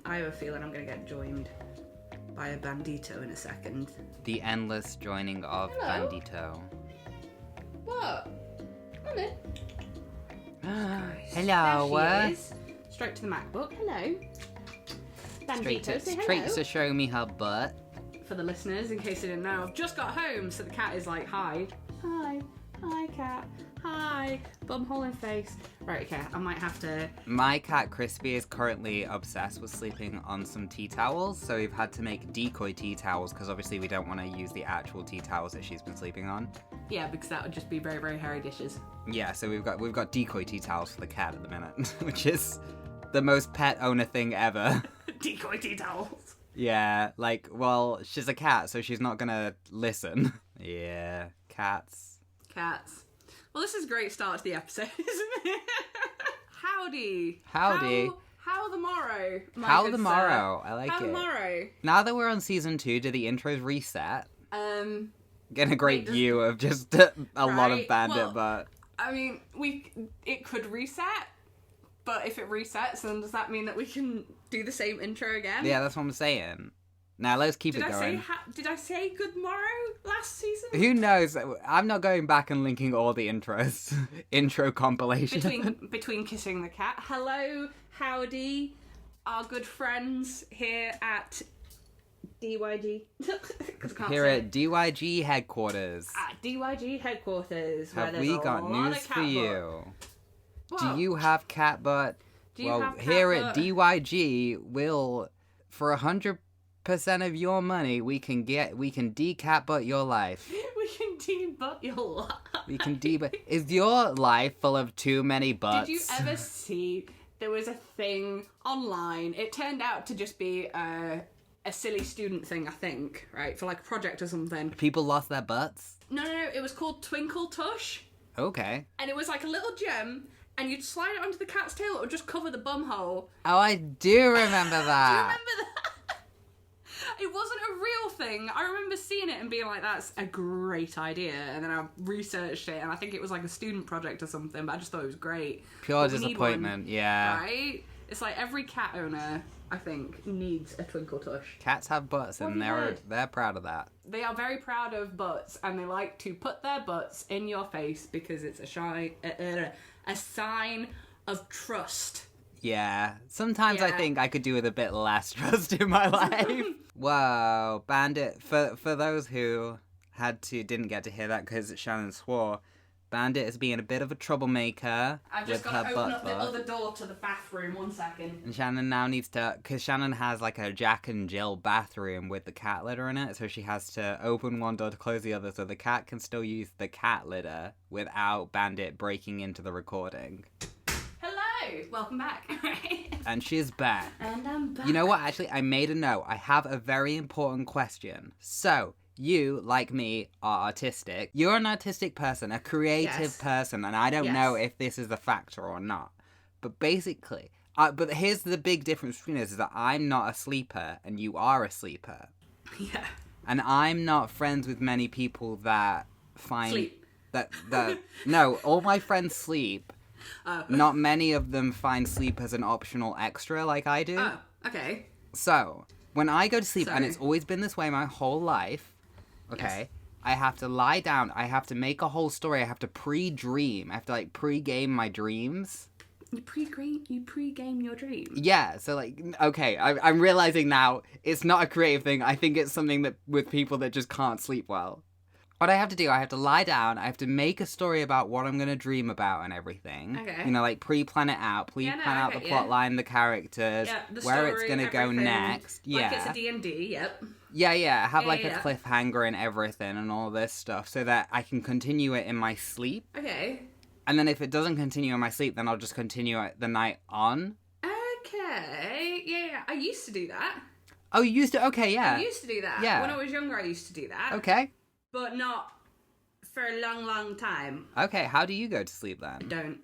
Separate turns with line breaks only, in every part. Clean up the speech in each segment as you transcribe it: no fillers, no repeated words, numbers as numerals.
I have a feeling I'm going to get joined by a bandito in a second.
The endless joining of
Hello?
Bandito.
What? Come in.
Hello.
There she is. Straight to the MacBook. Hello. Bandito, say
Straight
hello.
to show me her butt.
For the listeners, in case they didn't know, I've just got home, so the cat is like, hi. Hi. Hi, cat. Hi. Bumhole in face. Right, okay, I might have to...
My cat Crispy is currently obsessed with sleeping on some tea towels, so we've had to make decoy tea towels because obviously we don't want to use the actual tea towels that she's been sleeping on.
Yeah, because that would just be very, very hairy dishes.
Yeah, so we've got decoy tea towels for the cat at the minute, which is the most pet owner thing ever.
Decoy tea towels.
Yeah, like, well, she's a cat, so she's not gonna listen. Yeah, cats.
Cats. Well, this is a great start to the episode, isn't it? Howdy.
Howdy.
How the morrow, my
How
good
the
sir.
morrow? I like
How the
it.
morrow.
Now that we're on season 2, do the intros reset? Getting a great
Wait, does-
view of just a lot of
Right,
Bandit,
well-
but
I mean, it could reset, but if it resets, then does that mean that we can do the same intro again?
yeah, that's what I'm saying. Now let's keep
Did
it
I
going.
did I say good morrow last season?
Who knows? I'm not going back and linking all the intros. Intro compilation.
Between kissing the cat. Hello, howdy, our good friends here at DYG. 'Cause I can't
Here
say
at
it.
DYG headquarters.
At DYG headquarters. where
Have
there's
we
a
got
lot
news
of
for
cat butt.
you?
Well,
Do you have cat butt?
do you
Well,
have cat
here
butt?
at DYG, we'll, for 100% of your money, we can decat butt your life.
We can debut your life.
We can Is your life full of too many butts?
Did you ever see there was a thing online? It turned out to just be a silly student thing, I think, right? For like a project or something.
People lost their butts?
No, it was called Twinkle Tush.
Okay.
And it was like a little gem, and you'd slide it onto the cat's tail, it would just cover the bum hole.
Oh, I do remember
Do you
that.
remember that? It wasn't a real thing. I remember seeing it and being like, that's a great idea. And then I researched it, and I think it was like a student project or something, but I just thought it was great.
Pure
But we need
disappointment,
one,
yeah.
Right? It's like every cat owner, I think, needs a Twinkle Tush.
Cats have butts,
What
and
have you heard?
they're proud of that.
They are very proud of butts, and they like to put their butts in your face because it's a sign of trust.
Yeah. Sometimes I
Yeah.
think I could do with a bit less trust in my life. Whoa, Bandit. For those who didn't get to hear that because Shannon swore, Bandit is being a bit of a troublemaker
I've
with
just
her
got to open
butt
up the
butt.
other door to the bathroom. 1 second.
And Shannon now needs to, because Shannon has like a Jack and Jill bathroom with the cat litter in it, so she has to open one door to close the other so the cat can still use the cat litter without Bandit breaking into the recording.
Hello! Welcome back.
And she's back.
And I'm back.
You know what, actually, I made a note. I have a very important question. So, you, like me, are artistic. You're an artistic person, a creative
Yes.
person, and I don't
Yes.
know if this is a factor or not. But basically, but here's the big difference between us, is that I'm not a sleeper, and you are a sleeper.
Yeah.
And I'm not friends with many people that find...
Sleep.
That no, all my friends sleep.
Oh.
Not many of them find sleep as an optional extra like I do.
Oh, okay.
So, when I go to sleep, and
Sorry.
it's always been this way my whole life, okay,
Yes.
I have to lie down, I have to make a whole story, I have to pre-dream, I have to, like, pre-game my dreams.
You pre-game your dream.
Yeah, so, like, okay, I'm realizing now, it's not a creative thing, I think it's something that, with people that just can't sleep well. What I have to do, I have to lie down, I have to make a story about what I'm going to dream about and everything.
Okay.
You know, like, pre-plan it out,
Yeah, no,
plan out
okay,
the plot
yeah.
line, the characters,
Yeah, the
where it's
story,
going to go
everything.
next. Yeah.
Like it's a D&D, yep.
Yeah, have
Yeah,
like
yeah.
a cliffhanger and everything and all this stuff so that I can continue it in my sleep.
Okay.
And then if it doesn't continue in my sleep, then I'll just continue it the night on.
Okay. Yeah, I used to do that.
Oh, you used to? Okay, yeah.
I used to do that.
Yeah.
When I was younger, I used to do that.
Okay.
But not for a long, long time.
Okay, how do you go to sleep then?
Don't.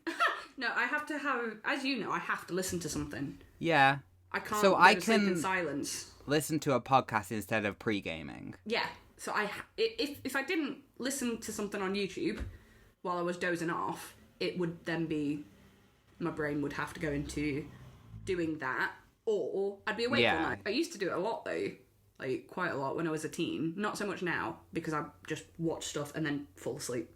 No, I have to have, as you know, I have to listen to something.
Yeah.
I can't
So
go
I
to sleep in
can-
silence.
Listen to a podcast instead of pre-gaming.
Yeah. So if I didn't listen to something on YouTube while I was dozing off, it would then be, my brain would have to go into doing that or I'd be awake all
Yeah.
night. I used to do it a lot though, like quite a lot when I was a teen. Not so much now because I just watch stuff and then fall asleep.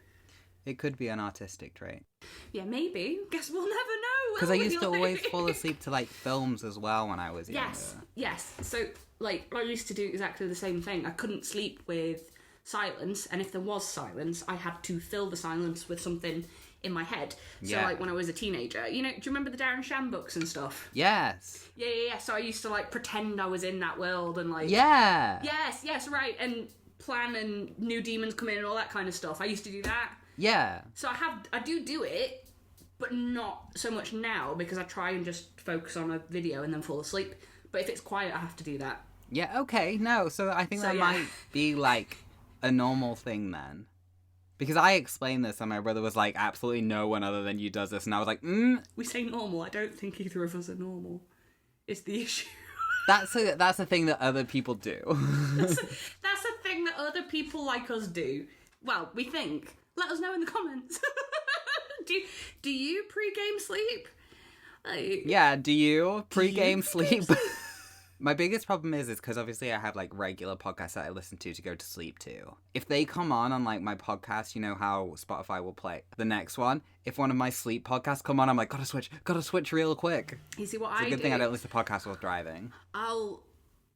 It could be an artistic trait.
Yeah, maybe. Guess we'll never know.
Because I
will
used to
we?
always fall asleep to like films as well when I was younger.
Yes. So like I used to do exactly the same thing. I couldn't sleep with silence, and if there was silence, I had to fill the silence with something in my head. So
Yeah.
like when I was a teenager, you know, do you remember the Darren Shan books and stuff?
Yes.
Yeah. So I used to like pretend I was in that world and like
Yeah.
Yes, right, and plan and new demons come in and all that kind of stuff. I used to do that.
Yeah.
So I do it, but not so much now because I try and just focus on a video and then fall asleep. But if it's quiet, I have to do that.
Yeah, okay, no, so I think
So,
that
yeah.
might be, like, a normal thing then. Because I explained this and my brother was like, absolutely no one other than you does this, and I was like,
We say normal. I don't think either of us are normal. It's the issue.
that's a thing that other people do.
That's a thing that other people like us do. Well, we think. Let us know in the comments. do you pre-game sleep? Like,
Yeah, do you? Pre-game
you
sleep? My biggest problem is because obviously I have like regular podcasts that I listen to go to sleep to. If they come on like my podcast, you know how Spotify will play the next one. If one of my sleep podcasts come on, I'm like, gotta switch real quick.
you see what
It's a
I
good
do?
thing I don't listen to podcasts while driving.
I'll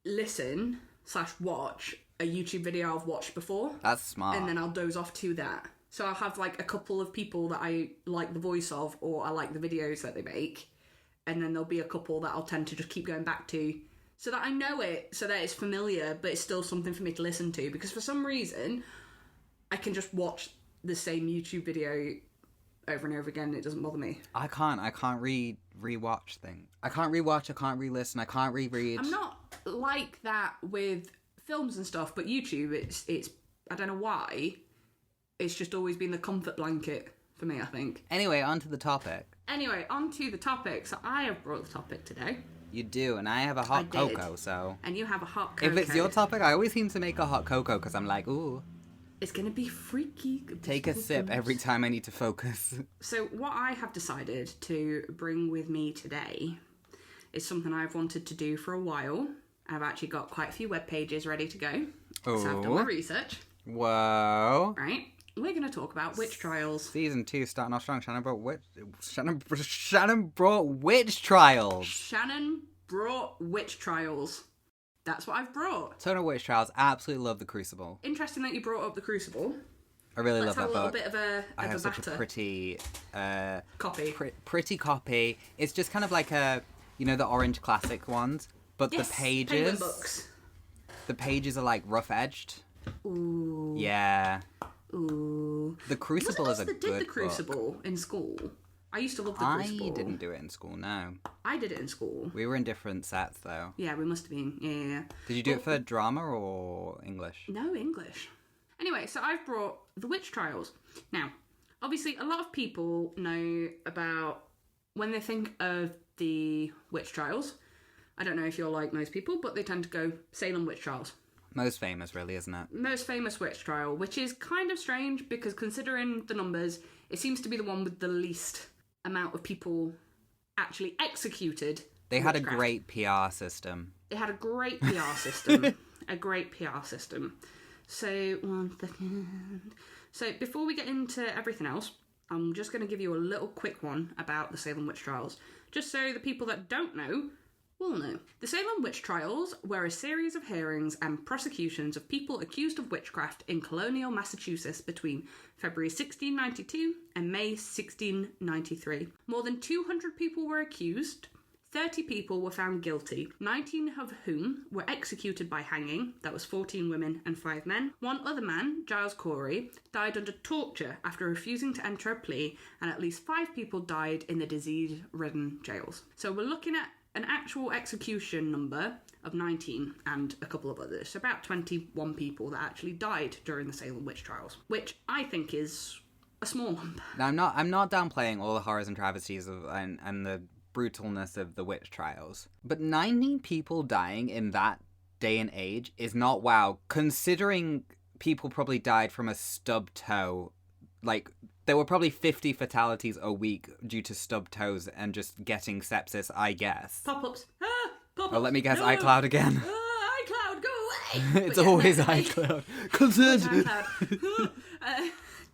listen/watch a YouTube video I've watched before,
That's smart.
and then I'll doze off to that. So I'll have like a couple of people that I like the voice of, or I like the videos that they make, and then there'll be a couple that I'll tend to just keep going back to, so that I know it, so that it's familiar, but it's still something for me to listen to. Because for some reason, I can just watch the same YouTube video over and over again. And it doesn't bother me.
I can't rewatch things. I can't rewatch, I can't re-listen, I can't reread.
I'm not like that with films and stuff, but YouTube, it's I don't know why. It's just always been the comfort blanket for me, I think.
Anyway, on to the topic.
Anyway, on to the topic. So I have brought the topic today,
You do, and I have a hot
did.
cocoa, so...
and you have a hot cocoa.
If it's your topic, I always seem to make a hot cocoa, because I'm like, ooh,
It's going to be freaky.
take a sip every time I need to focus.
So what I have decided to bring with me today is something I've wanted to do for a while. I've actually got quite a few web pages ready to go. So I've done my
Oh.
research.
Whoa.
Right? We're going to talk about witch trials.
Season 2 starting off strong. Shannon brought witch trials.
Shannon brought witch trials. That's what I've brought.
Ton of witch trials. Absolutely love The Crucible.
Interesting that you brought up The Crucible.
I really
Let's
love
have a
that
little
book.
bit of a,
I have such
batter.
a pretty
Copy.
pretty copy. It's just kind of like a, you know, the orange classic ones, but
Yes,
the
Penguin
pages,
books.
the pages are like rough edged.
Ooh.
Yeah,
Ooh.
The Crucible is a
that
good
did The
book.
Crucible in school. I used to love The
I
Crucible.
didn't do it in school. No,
I did it in school.
we were in different sets though.
Yeah, we must have been. Yeah.
Did you do it for drama or English?
No English. Anyway, so I've brought the witch trials. Now, obviously, a lot of people know about when they think of the witch trials. I don't know if you're like most people, but they tend to go Salem witch trials.
Most famous, really, isn't it?
Most famous witch trial, which is kind of strange because considering the numbers, it seems to be the one with the least amount of people actually executed.
They had a
witchcraft.
great PR system.
It had a great PR system. A great PR system. So, 1 second. So, before we get into everything else, I'm just going to give you a little quick one about the Salem witch trials, just so the people that don't know will know. The Salem witch trials were a series of hearings and prosecutions of people accused of witchcraft in colonial Massachusetts between February 1692 and May 1693. More than 200 people were accused. 30 people were found guilty, 19 of whom were executed by hanging. That was 14 women and 5 men. One other man, Giles Corey, died under torture after refusing to enter a plea, and at least 5 people died in the disease-ridden jails. So we're looking at an actual execution number of 19 and a couple of others. So about 21 people that actually died during the Salem witch trials, which I think is a small number.
Now, I'm not downplaying all the horrors and travesties of and the brutalness of the witch trials, but 19 people dying in that day and age is not wow, considering people probably died from a stubbed toe. Like, there were probably 50 fatalities a week due to stubbed toes and just getting sepsis, I guess.
Pop-ups.
Oh, let me guess, iCloud again.
iCloud, go away!
It's
But yeah,
always
no,
iCloud. Consent!
iCloud.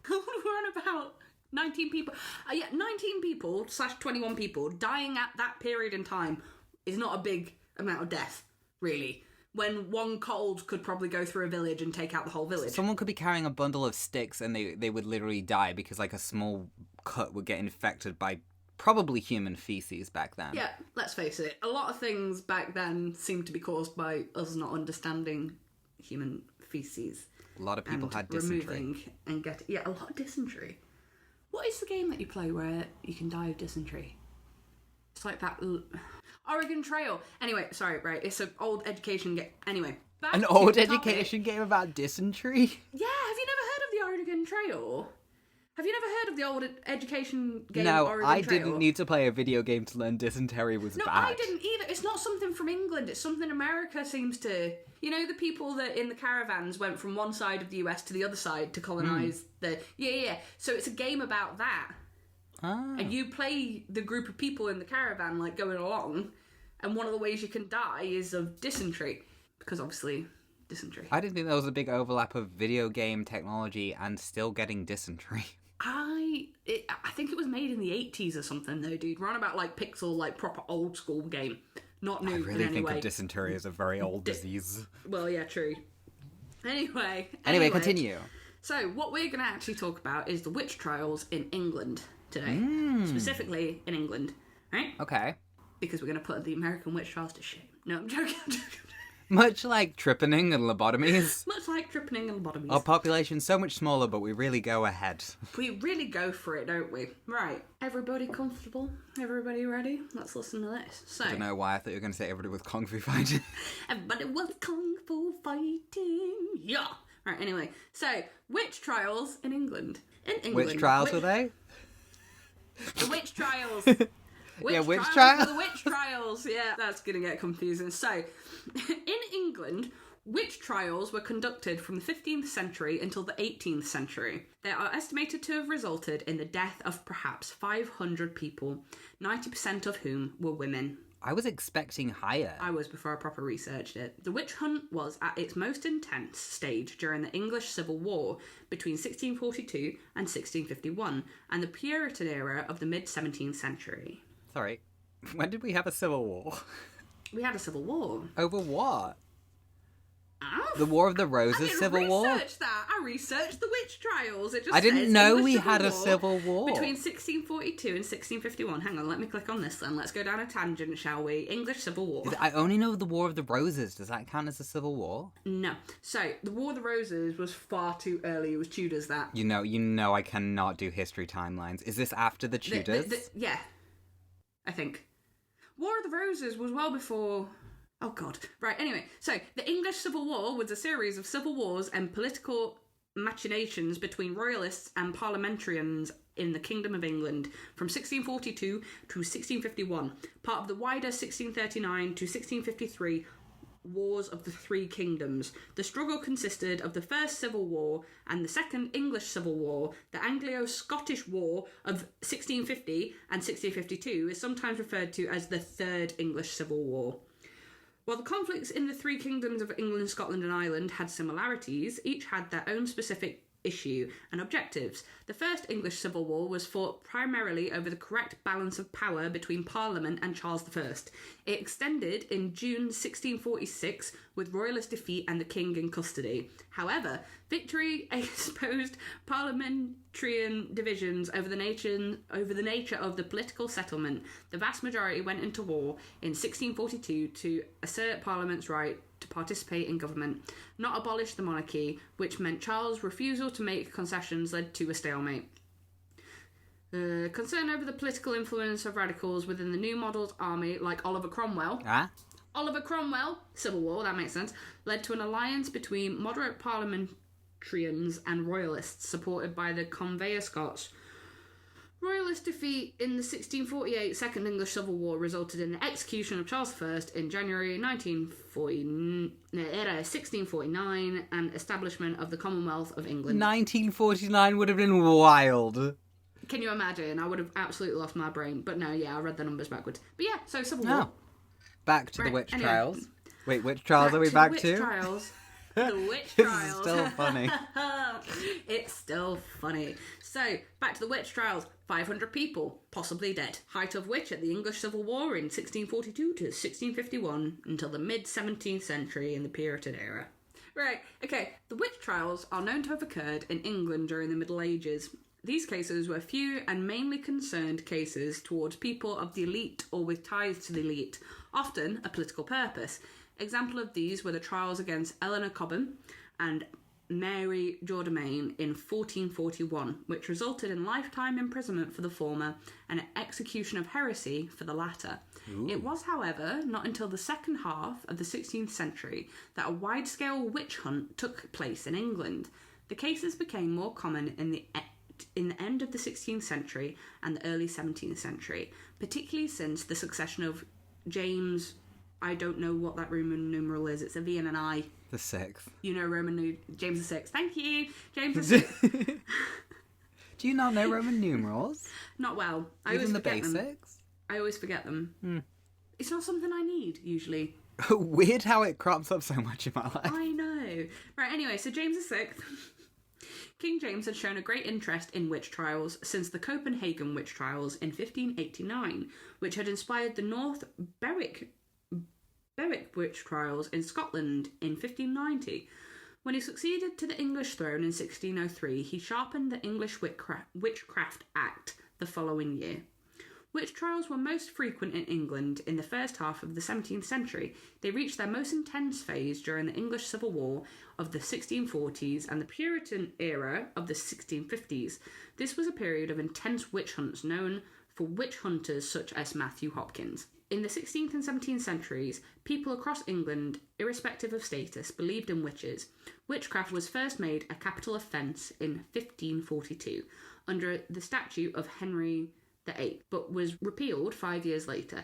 We're on about 19 people. 19 people / 21 people dying at that period in time is not a big amount of death, really. When one cold could probably go through a village and take out the whole village.
Someone could be carrying a bundle of sticks and they would literally die because like a small cut would get infected by probably human feces back then.
Yeah, let's face it. A lot of things back then seemed to be caused by us not understanding human feces.
A lot of people
and
had dysentery.
removing and a lot of dysentery. What is the game that you play where you can die of dysentery? It's like that Oregon Trail. Anyway, sorry, right? It's an old education game. Anyway, back
An
to
old
the topic.
education game about dysentery?
Yeah, have you never heard of the Oregon Trail? Have you never heard of the old education game
No,
Oregon
I
Trail?
didn't need to play a video game to learn dysentery was
No,
bad.
I didn't either. It's not something from England. It's something America seems to... You know, the people that in the caravans went from one side of the US to the other side to colonise the... Yeah. So it's a game about that.
Ah.
And you play the group of people in the caravan, like, going along, and one of the ways you can die is of dysentery. Because, obviously, dysentery.
I didn't think there was a big overlap of video game technology and still getting dysentery.
I think it was made in the 80s or something, though, dude. We're on about, like, pixel, like, proper old school game. Not new
I really
in any
think
way.
of dysentery as a very old disease.
Well, yeah, true. Anyway,
Continue.
So, what we're going to actually talk about is the witch trials in England today. Specifically in England, right?
Okay.
Because we're going to put the American witch trials to shame. No, I'm joking.
Much like tripping and lobotomies.
Much like tripping and lobotomies.
Our population's so much smaller, but we really go ahead.
We really go for it, don't we? Right. Everybody comfortable? Everybody ready? Let's listen to this. So,
I don't know why I thought you were going to say everybody was kung fu fighting.
everybody was kung fu fighting. Yeah. Right, anyway. So, witch trials in England. In England.
Which trials were they?
The witch trials.
Witch
trials
trials?
are the witch trials. Yeah, that's going to get confusing. So, in England, witch trials were conducted from the 15th century until the 18th century. They are estimated to have resulted in the death of perhaps 500 people, 90% of whom were women.
I was expecting higher.
I was before I proper researched it. The witch hunt was at its most intense stage during the English Civil War between 1642 and 1651 and the Puritan era of the mid-17th century.
Sorry, when did we have a civil war?
We had a civil war.
Over what?
Oh,
The War of the
I
Roses
didn't
Civil War?
research that. I researched the witch trials. It just
I didn't
says
know
English
we had a civil war.
between 1642 and 1651. Hang on, let me click on this then. Let's go down a tangent, shall we? English Civil War.
I only know the War of the Roses. Does that count as a civil war?
No. So, the War of the Roses was far too early. It was Tudors that.
You know I cannot do history timelines. Is this after the Tudors?
Yeah. I think. War of the Roses was well before... Oh, God. Right, anyway. So, the English Civil War was a series of civil wars and political machinations between royalists and parliamentarians in the Kingdom of England from 1642 to 1651, part of the wider 1639 to 1653 Wars of the Three Kingdoms. The struggle consisted of the First Civil War and the Second English Civil War. The Anglo-Scottish War of 1650 and 1652 is sometimes referred to as the Third English Civil War. While the conflicts in the three kingdoms of England, Scotland and Ireland had similarities, each had their own specific issue and objectives. The First English Civil War was fought primarily over the correct balance of power between Parliament and Charles I. It extended in June 1646 with royalist defeat and the king in custody. However, victory exposed parliamentarian divisions over the nature of the political settlement. The vast majority went into war in 1642 to assert Parliament's right to participate in government, not abolish the monarchy, which meant Charles' refusal to make concessions led to a stalemate. Concern over the political influence of radicals within the new model's army, like Oliver Cromwell. Oliver Cromwell, Civil War, that makes sense, led to an alliance between moderate parliamentarians and royalists, supported by the Conveyor Scots. Royalist defeat in the 1648 Second English Civil War resulted in the execution of Charles I in January 1649 and establishment of the Commonwealth of England.
1949 would have been wild.
Can you imagine? I would have absolutely lost my brain. But no, yeah, I read the numbers backwards. But yeah, so Civil War.
back to the
Right,
witch
anyway.
trials. Wait, which trials are we
the
back
witch
to?
Trials. The witch
This
trials.
is still funny.
It's still funny. So, back to the witch trials. 500 people, possibly dead. Height of which at the English Civil War in 1642 to 1651 until the mid-17th century in the Puritan era. Right, okay, the witch trials are known to have occurred in England during the Middle Ages. These cases were few and mainly concerned cases towards people of the elite or with ties to the elite, often a political purpose. Example of these were the trials against Eleanor Cobham and Mary Jourdain in 1441, which resulted in lifetime imprisonment for the former and an execution of heresy for the latter.
Ooh.
It was, however, not until the second half of the 16th century that a wide-scale witch hunt took place in England. The cases became more common in the end of the 16th century and the early 17th century, particularly since the succession of James... I don't know what that Roman numeral is. It's a V and an I.
The 6th.
You know James the 6th. Thank you. James the 6th.
Do you not know Roman numerals?
Not well.
Even the
forget them.
basics?
I always forget them. It's not something I need, usually.
Weird how it crops up so much in my life.
I know. Right, anyway, so James the 6th. King James had shown a great interest in witch trials since the Copenhagen witch trials in 1589, which had inspired the North Berwick witch trials in Scotland in 1590. When he succeeded to the English throne in 1603, he sharpened the English Witchcraft Act the following year. Witch trials were most frequent in England in the first half of the 17th century. They reached their most intense phase during the English Civil War of the 1640s and the Puritan era of the 1650s. This was a period of intense witch hunts known for witch hunters such as Matthew Hopkins. In the 16th and 17th centuries, people across England, irrespective of status, believed in witches. Witchcraft was first made a capital offence in 1542 under the Statute of Henry VIII, but was repealed 5 years later.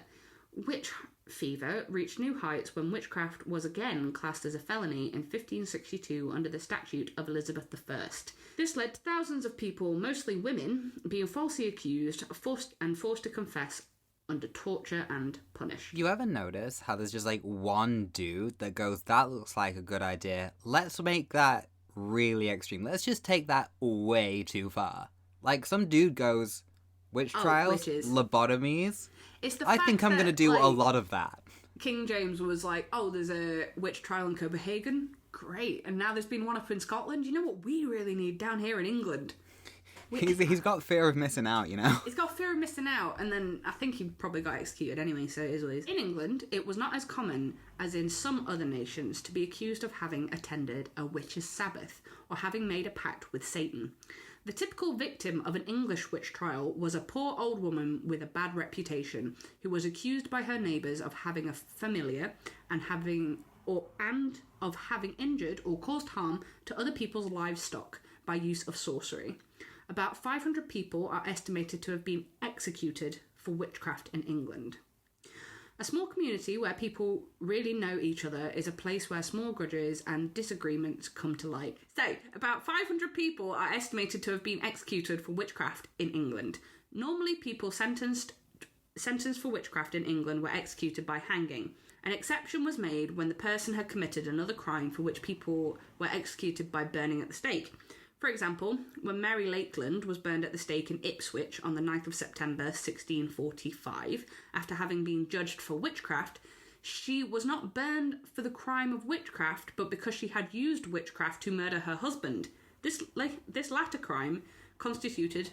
Witch fever reached new heights when witchcraft was again classed as a felony in 1562 under the Statute of Elizabeth I. This led to thousands of people, mostly women, being falsely accused, forced to confess under torture and punished.
You ever notice how there's just like one dude that goes, that looks like a good idea, let's make that really extreme, let's just take that way too far. Like some dude goes, witch trials,
witches.
Lobotomies,
It's the
I
fact
think I'm
that,
going to do
like,
a lot of that.
King James was like, oh, there's a witch trial in Copenhagen? Great. And now there's been one up in Scotland? You know what we really need down here in England?
He's got fear of missing out, you know?
He's got fear of missing out, and then I think he probably got executed anyway, so it is what it is. In England, it was not as common as in some other nations to be accused of having attended a witch's sabbath or having made a pact with Satan. The typical victim of an English witch trial was a poor old woman with a bad reputation who was accused by her neighbours of having a familiar and of having injured or caused harm to other people's livestock by use of sorcery. About 500 people are estimated to have been executed for witchcraft in England. A small community where people really know each other is a place where small grudges and disagreements come to light. So, about 500 people are estimated to have been executed for witchcraft in England. Normally, people sentenced for witchcraft in England were executed by hanging. An exception was made when the person had committed another crime for which people were executed by burning at the stake. For example, when Mary Lakeland was burned at the stake in Ipswich on the 9th of September 1645, after having been judged for witchcraft, she was not burned for the crime of witchcraft, but because she had used witchcraft to murder her husband. This latter crime constituted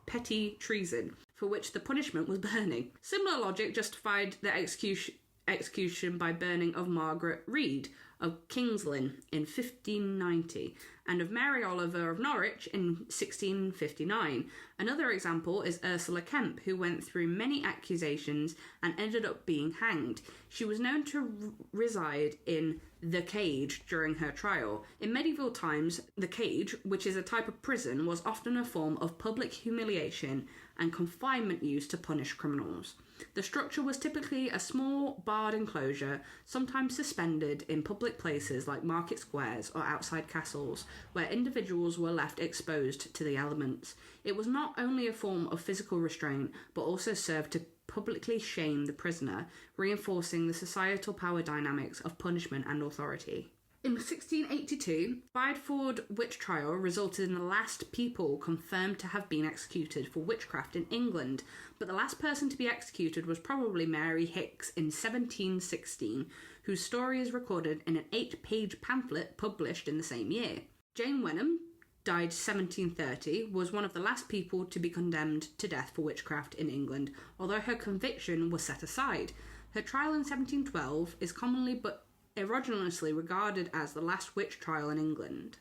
petty treason, for which the punishment was burning. Similar logic justified the execution by burning of Margaret Reed of Kingslyn in 1590 and of Mary Oliver of Norwich in 1659. Another example is Ursula Kemp, who went through many accusations and ended up being hanged. She was known to reside in the cage during her trial. In medieval times, the cage, which is a type of prison, was often a form of public humiliation and confinement used to punish criminals. The structure was typically a small barred enclosure, sometimes suspended in public places like market squares or outside castles, where individuals were left exposed to the elements. It was not only a form of physical restraint, but also served to publicly shame the prisoner, reinforcing the societal power dynamics of punishment and authority. In 1682, Bideford witch trial resulted in the last people confirmed to have been executed for witchcraft in England, but the last person to be executed was probably Mary Hicks in 1716, whose story is recorded in an 8-page pamphlet published in the same year. Jane Wenham, died 1730, was one of the last people to be condemned to death for witchcraft in England, although her conviction was set aside. Her trial in 1712 is commonly but erroneously regarded as the last witch trial in England.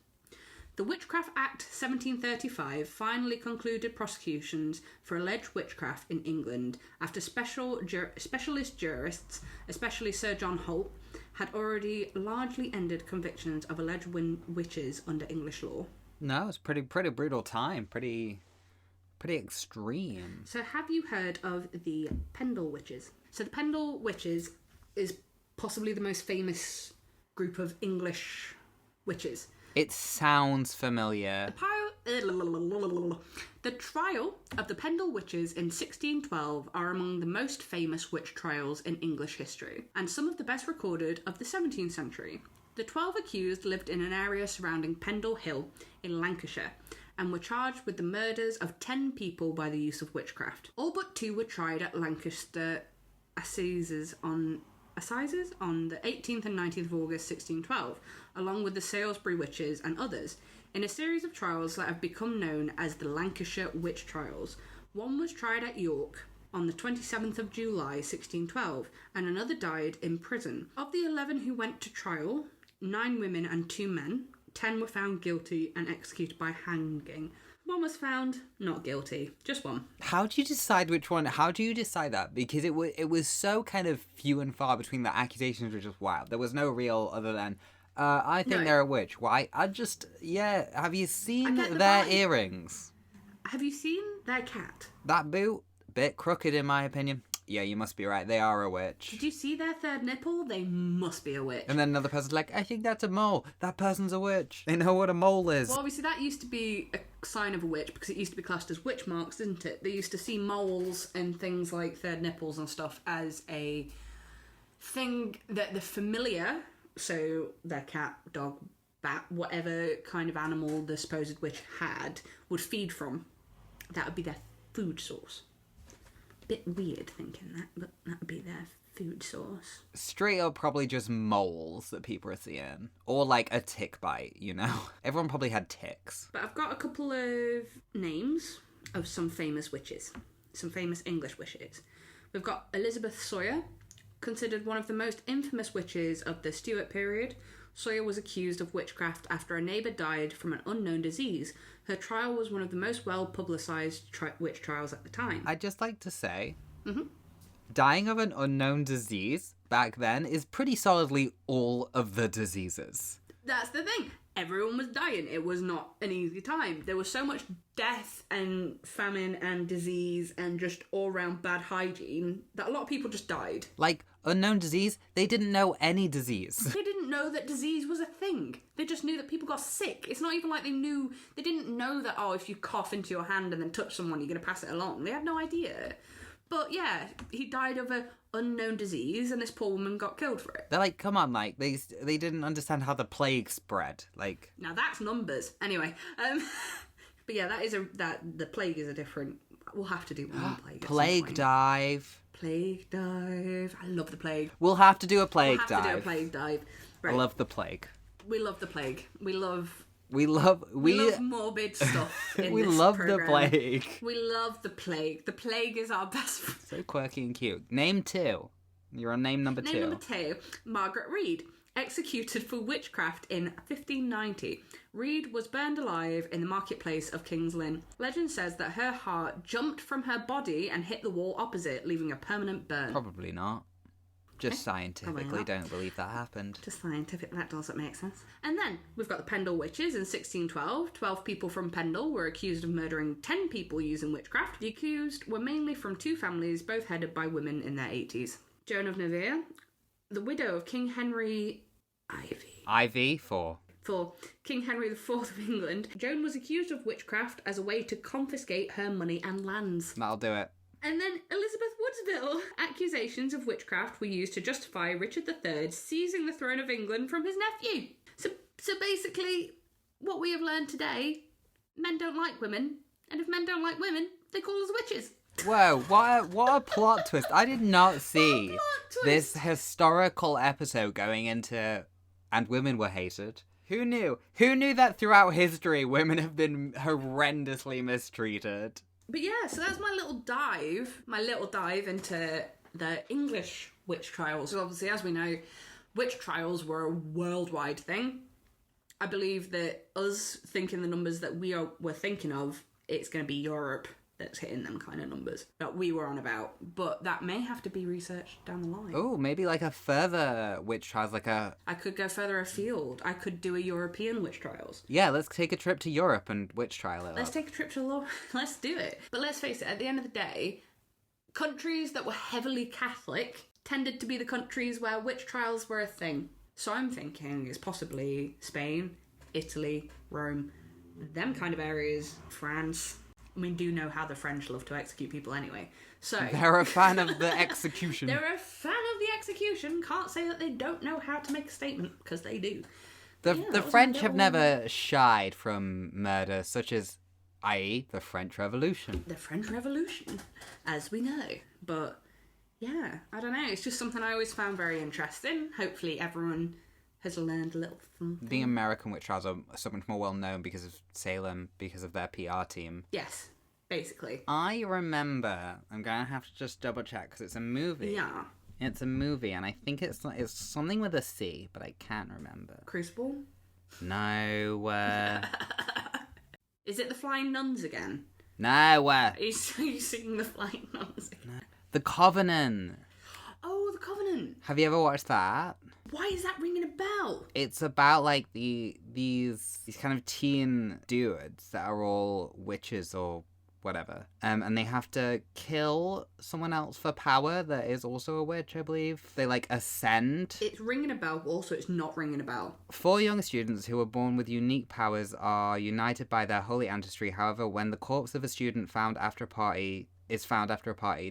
The Witchcraft Act 1735 finally concluded prosecutions for alleged witchcraft in England after specialist jurists, especially Sir John Holt, had already largely ended convictions of alleged witches under English law.
No, it's pretty brutal time. Pretty extreme.
So have you heard of the Pendle witches? So the Pendle witches is possibly the most famous group of English witches.
It sounds familiar.
The trial of the Pendle witches in 1612 are among the most famous witch trials in English history, and some of the best recorded of the 17th century. The 12 accused lived in an area surrounding Pendle Hill in Lancashire, and were charged with the murders of 10 people by the use of witchcraft. All but 2 were tried at Lancaster Assizes on the 18th and 19th of August 1612, along with the Salisbury witches and others, in a series of trials that have become known as the Lancashire Witch Trials. One was tried at York on the 27th of July 1612, and another died in prison. Of the 11 who went to trial, 9 women and 2 men, 10 were found guilty and executed by hanging. 1 was found not guilty. Just 1.
How do you decide which one? How do you decide that? Because it was so kind of few and far between the accusations were just wild. There was no real other than, I think they're a witch. Why? Have you seen their earrings?
Have you seen their cat?
That boot? Bit crooked in my opinion. Yeah, you must be right. They are a witch.
Did you see their 3rd nipple? They must be a witch.
And then another person's like, I think that's a mole. That person's a witch. They know what a mole is.
Well, obviously that used to be a sign of a witch because it used to be classed as witch marks, didn't it? They used to see moles and things like 3rd nipples and stuff as a thing that the familiar, so their cat, dog, bat, whatever kind of animal the supposed witch had, would feed from. That would be their food source. Bit weird thinking that, but that would be their food source.
Straight up probably just moles that people are seeing. Or like a tick bite, you know? Everyone probably had ticks.
But I've got a couple of names of some famous witches. Some famous English witches. We've got Elizabeth Sawyer, considered one of the most infamous witches of the Stuart period. Sawyer was accused of witchcraft after a neighbour died from an unknown disease. Her trial was one of the most well-publicised witch trials at the time.
I'd just like to say, dying of an unknown disease back then is pretty solidly all of the diseases.
That's the thing. Everyone was dying. It was not an easy time. There was so much death and famine and disease and just all-round bad hygiene that a lot of people just died.
Like, unknown disease, they didn't know any disease.
They didn't know that disease was a thing. They just knew that people got sick. It's not even like they didn't know that, if you cough into your hand and then touch someone, you're going to pass it along. They had no idea. But yeah, he died of an unknown disease and this poor woman got killed for it.
They're like, come on, like, they didn't understand how the plague spread. Like,
now that's numbers. Anyway, but yeah, the plague is a different. We'll have to do one plague.
Plague dive.
Plague dive. I love the plague.
We'll have to do a plague
dive. To do a plague dive. Right.
I love the plague.
We love the plague. We love morbid stuff in
we
this
love
program.
The plague.
We love the plague. The plague is our best friend.
So quirky and cute. Name 2. You're on name number 2.
Name number 2. Margaret Reed. Executed for witchcraft in 1590. Reed was burned alive in the marketplace of King's Lynn. Legend says that her heart jumped from her body and hit the wall opposite, leaving a permanent burn.
Probably not. Just scientifically don't believe that happened.
Just scientific, that doesn't make sense. And then we've got the Pendle witches in 1612. 12 people from Pendle were accused of murdering 10 people using witchcraft. The accused were mainly from 2 families, both headed by women in their 80s. Joan of Navarre, the widow of King Henry
IV for
King Henry IV of England. Joan was accused of witchcraft as a way to confiscate her money and lands.
That'll do it.
And then Elizabeth Woodsville. Accusations of witchcraft were used to justify Richard III seizing the throne of England from his nephew. So basically, what we have learned today, men don't like women, and if men don't like women, they call us witches.
Whoa, what a plot twist. I did not see this historical episode going into and women were hated. Who knew? Who knew that throughout history women have been horrendously mistreated?
But yeah, so that's my little dive into the English witch trials. So obviously, as we know, witch trials were a worldwide thing. I believe that us thinking the numbers that we're thinking of, it's going to be Europe that's hitting them kind of numbers that we were on about. But that may have to be researched down the line.
Oh, maybe like a further witch trials, like a...
I could go further afield. I could do a European witch trials.
Yeah, let's take a trip to Europe and witch trial it.
Let's take a trip to let's do it. But let's face it, at the end of the day, countries that were heavily Catholic tended to be the countries where witch trials were a thing. So I'm thinking it's possibly Spain, Italy, Rome, them kind of areas, France. I mean, do know how the French love to execute people anyway. So
they're a fan of the execution.
They're a fan of the execution. Can't say that they don't know how to make a statement, because they do.
The French have never shied from murder, such as, i.e., the French Revolution.
The French Revolution, as we know. But yeah, I don't know. It's just something I always found very interesting. Hopefully everyone has learned a little something.
The American witch trials are so much more well known because of Salem, because of their PR team.
Yes, basically.
I remember, I'm going to have to just double check because it's a movie.
Yeah.
It's a movie, and I think it's something with a C, but I can't remember.
Crucible?
No.
Is it the Flying Nuns again?
No.
Are you seeing the Flying Nuns again?
No. The Covenant.
Oh, The Covenant.
Have you ever watched that?
Why is that ringing a bell?
It's about like these kind of teen dudes that are all witches or whatever, and they have to kill someone else for power that is also a witch, I believe. They like ascend.
It's ringing a bell, but also it's not ringing a bell.
4 young students who are born with unique powers are united by their holy ancestry. However, when the corpse of a student found after a party,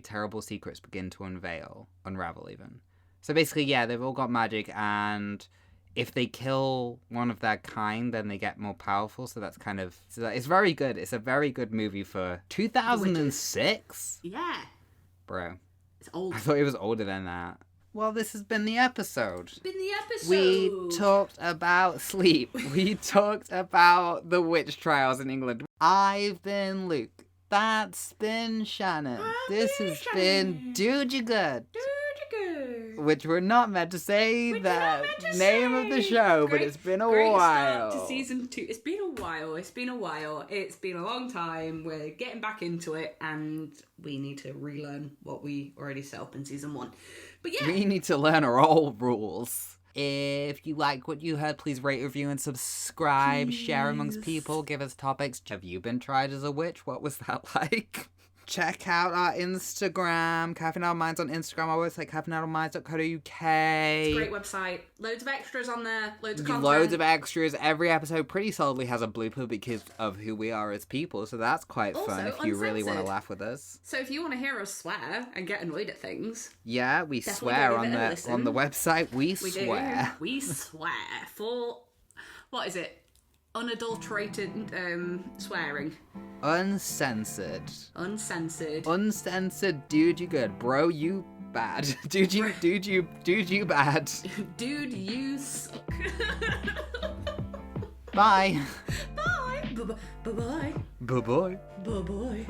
terrible secrets begin to unravel even. So basically, yeah, they've all got magic, and if they kill one of their kind, then they get more powerful. So that's kind of... it's very good. It's a very good movie for 2006?
Yeah.
Bro.
It's old.
I thought it was older than that. Well, this has been the episode.
We
talked about sleep. We talked about the witch trials in England. I've been Luke. That's been Shannon. This has been Dude You Good. Which we're not meant to say the name of the show, but it's been a while.
Start to season 2. It's been a while. It's been a long time. We're getting back into it, and we need to relearn what we already set up in season 1. But yeah,
we need to learn our old rules. If you like what you heard, please rate, review, and subscribe.
Please.
Share amongst people. Give us topics. Have you been tried as a witch? What was that like? Check out our Instagram, Caffeine Out of Minds on Instagram. Our website, caffeineoutofminds.co.uk.
It's a great website. Loads of extras on there. Loads of content.
Loads of extras. Every episode pretty solidly has a blooper because of who we are as people. So that's quite fun if you really want to laugh with us.
So if you want to hear us swear and get annoyed at things.
Yeah, we swear on the website. We swear.
Do. We swear. Full... What is it? Unadulterated swearing.
Uncensored. Uncensored, dude, you good. Bro, you bad. Dude, you bad.
Dude, you suck.
Bye.
Bye. Bye-bye.
Bye-bye.
Bye-bye.